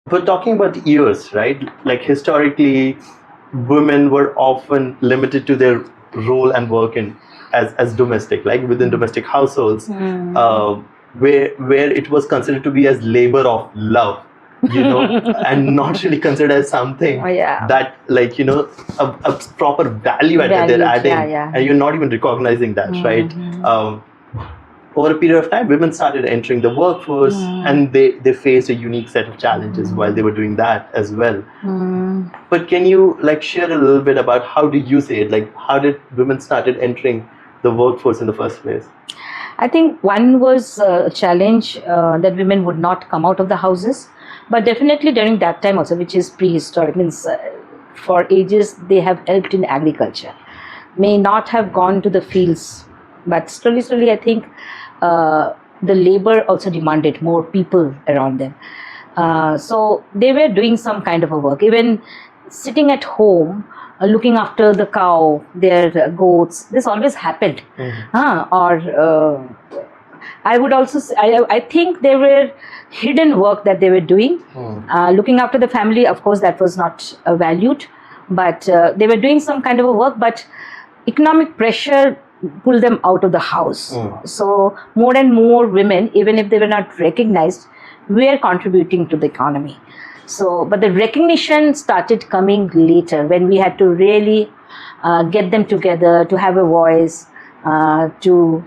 But talking about years, right? Like historically, women were often limited to their role and work in as domestic, like within domestic households, where it was considered to be as labor of love, and not really considered as something that, like, a proper value add that they're adding, and you're not even recognizing that, right? Over a period of time, women started entering the workforce, and they faced a unique set of challenges while they were doing that as well. But can you share a little bit about how do you see it? Like, how did women started entering the workforce in the first place? I think one was a challenge that women would not come out of the houses, but definitely during that time also, which is prehistoric, means for ages they have helped in agriculture, may not have gone to the fields, but slowly I think the labor also demanded more people around them. So they were doing some kind of a work, even sitting at home, looking after the cow, their goats. This always happened. I would also say, I think there were hidden work that they were doing. Looking after the family, of course, that was not valued, but they were doing some kind of a work, but economic pressure pull them out of the house. So more and more women, even if they were not recognized, were contributing to the economy. So, but the recognition started coming later, when we had to really get them together, to have a voice, to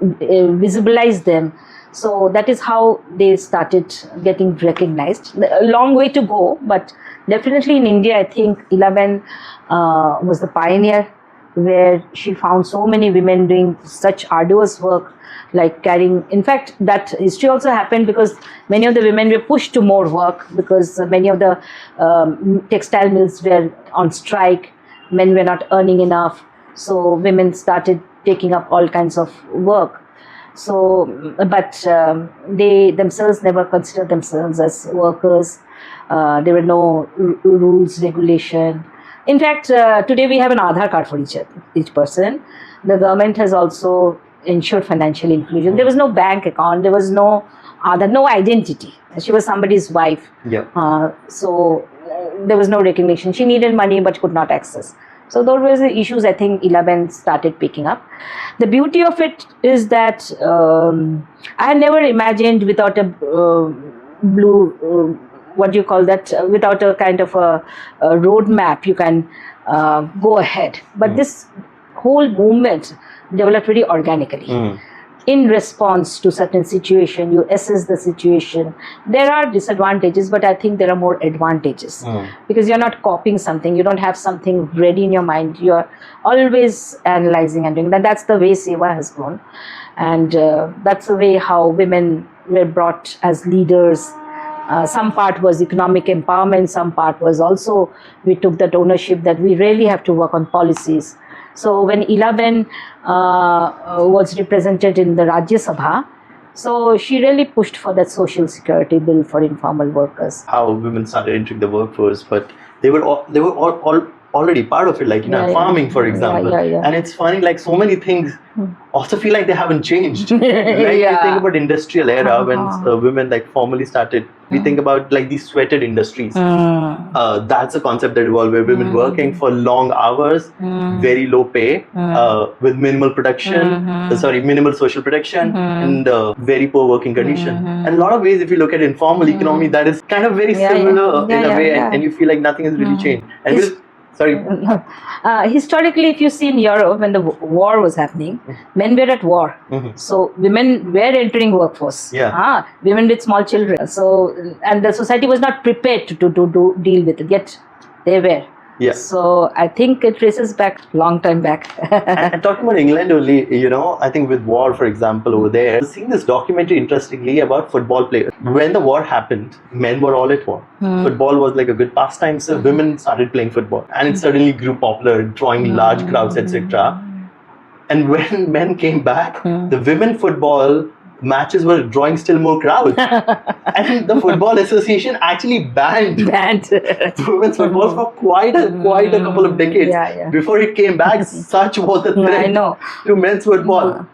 visualize them. So that is how they started getting recognized. A long way to go, but definitely in India, I think 11 was the pioneer, where she found so many women doing such arduous work, like carrying. In fact, that history also happened because many of the women were pushed to more work, because many of the textile mills were on strike. Men were not earning enough, so women started taking up all kinds of work. So, but they themselves never considered themselves as workers. There were no rules, regulation. In fact, today we have an Aadhaar card for each person. The government has also ensured financial inclusion. There was no bank account. There was no Aadhaar, no identity. She was somebody's wife. So there was no recognition. She needed money but could not access. So those were the issues I think 11 started picking up. The beauty of it is that I had never imagined without a blue... what do you call that? Without a kind of a roadmap, you can go ahead. But this whole movement developed very organically. In response to certain situation, you assess the situation. There are disadvantages, but I think there are more advantages, because you're not copying something. You don't have something ready in your mind. You're always analyzing and doing that. That's the way SEWA has grown, and that's the way how women were brought as leaders. Some part was economic empowerment, some part was also we took that ownership that we really have to work on policies. So when 11 was represented in the Rajya Sabha, so she really pushed for that social security bill for informal workers. How women started entering the workforce, but they were all already part of it, like farming, for example. And it's funny, like so many things also feel like they haven't changed. Like you think about industrial era, when women like formally started, we think about like these sweated industries. That's a concept that evolved, where women working for long hours, very low pay, with minimal production, minimal social protection, and very poor working condition. And a lot of ways, if you look at informal economy, that is kind of very similar in a way, and you feel like nothing has really changed. And historically, if you see in Europe, when the war was happening, men were at war. So women were entering workforce. Women with small children. So, and the society was not prepared to deal with it, yet they were. So I think it traces back long time back. And talking about England only, I think with war, for example, over there, I've seen this documentary, interestingly, about football players. When the war happened, men were all at war. Football was like a good pastime, so women started playing football, and it suddenly grew popular, drawing large crowds, etc. And when men came back, the women football matches were drawing still more crowds. And the Football Association actually banned women's football for quite a couple of decades before it came back. Such was the threat to men's football.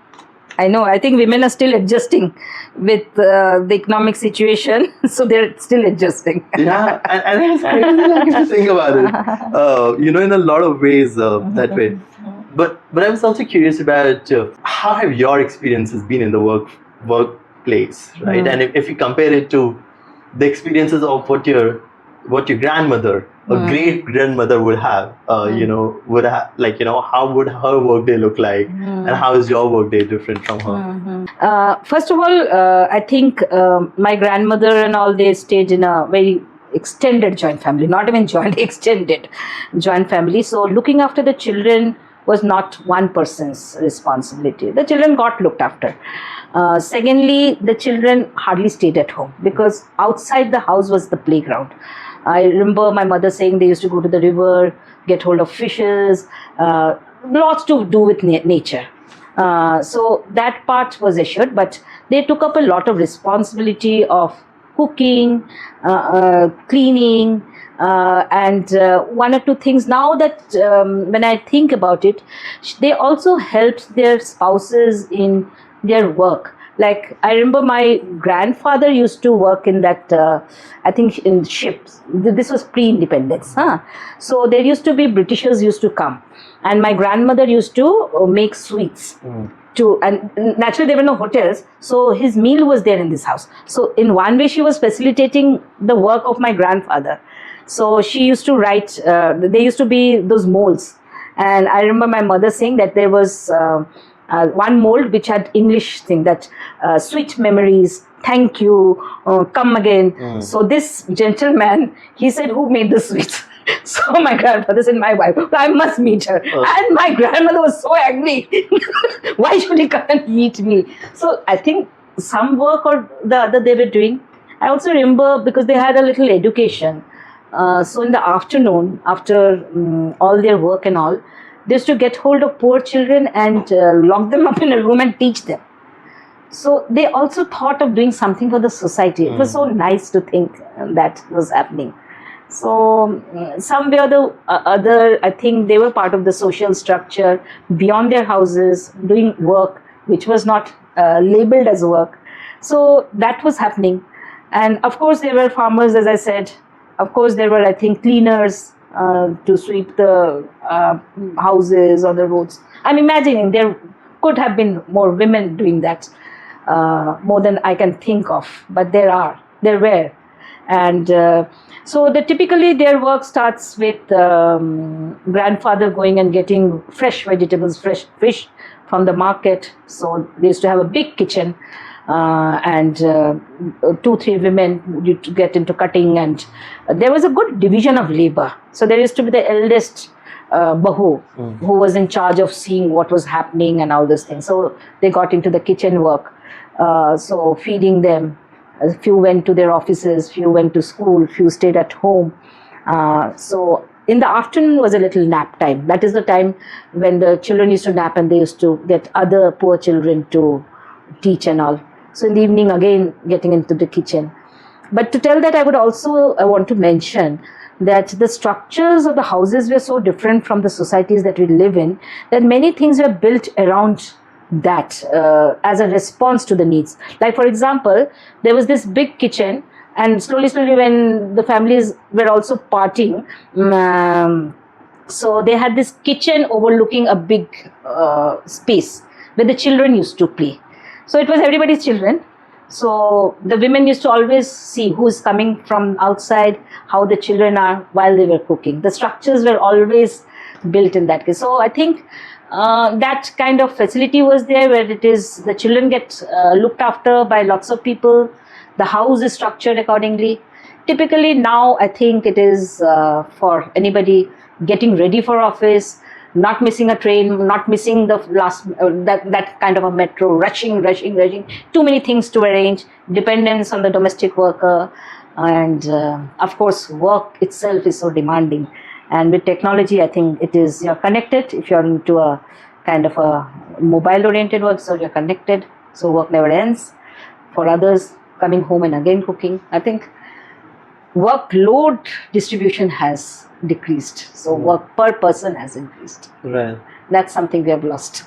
I know. I think women are still adjusting with the economic situation, so they're still adjusting. Yeah, and it's crazy, like, if you think about it, in a lot of ways that way. But I was also curious about how have your experiences been in the workplace, right? And if you compare it to the experiences of what your grandmother or great grandmother would have, how would her workday look like, and how is your workday different from her? First of all, I think my grandmother and all, they stayed in a very extended joint family, not even joint, extended joint family. So looking after the children was not one person's responsibility. The children got looked after. Secondly, the children hardly stayed at home because outside the house was the playground. I remember my mother saying they used to go to the river, get hold of fishes, lots to do with nature. So that part was assured, but they took up a lot of responsibility of cooking, cleaning, and one or two things. Now that when I think about it, they also helped their spouses in their work. Like I remember my grandfather used to work in that, I think in ships. This was pre-independence. So there used to be Britishers used to come. And my grandmother used to make sweets. And naturally there were no hotels, so his meal was there in this house. So in one way she was facilitating the work of my grandfather. So she used to write, there used to be those molds. And I remember my mother saying that there was one mold which had English thing that sweet memories, thank you, come again. So this gentleman, he said, who made the sweets? So my grandfather said, my wife, I must meet her. And my grandmother was so angry. Why should he come and meet me? So I think some work or the other they were doing. I also remember because they had a little education. So in the afternoon, after all their work and all, they used to get hold of poor children and lock them up in a room and teach them. So they also thought of doing something for the society. It was so nice to think that was happening. So some way or the other, I think they were part of the social structure beyond their houses, doing work which was not labeled as work. So that was happening. And of course there were farmers, as I said. Of course there were, I think, cleaners to sweep the houses or the roads. I'm imagining there could have been more women doing that, more than I can think of. But there were. And so typically their work starts with grandfather going and getting fresh vegetables, fresh fish from the market. So they used to have a big kitchen, and 2-3 women used to get into cutting, and there was a good division of labor. So there used to be the eldest Bahu, who was in charge of seeing what was happening and all those things. So they got into the kitchen work, so feeding them. A few went to their offices, few went to school, few stayed at home. So in the afternoon was a little nap time. That is the time when the children used to nap and they used to get other poor children to teach and all. So in the evening, again, getting into the kitchen. But to tell that, I want to mention that the structures of the houses were so different from the societies that we live in, that many things were built around that as a response to the needs. Like for example, there was this big kitchen, and slowly when the families were also partying, so they had this kitchen overlooking a big space where the children used to play. So it was everybody's children. So the women used to always see who's coming from outside, how the children are while they were cooking. The structures were always built in that case. So I think that kind of facility was there, where it is the children get looked after by lots of people. The house is structured accordingly. Typically now I think it is for anybody getting ready for office, not missing a train, not missing the last that kind of a metro, rushing. Too many things to arrange. Dependence on the domestic worker, and of course work itself is so demanding. And with technology, I think it is, you're connected. If you're into a kind of a mobile-oriented work, so you're connected. So work never ends. For others, coming home and again cooking. I think workload distribution has decreased. So work per person has increased. Right. That's something we have lost.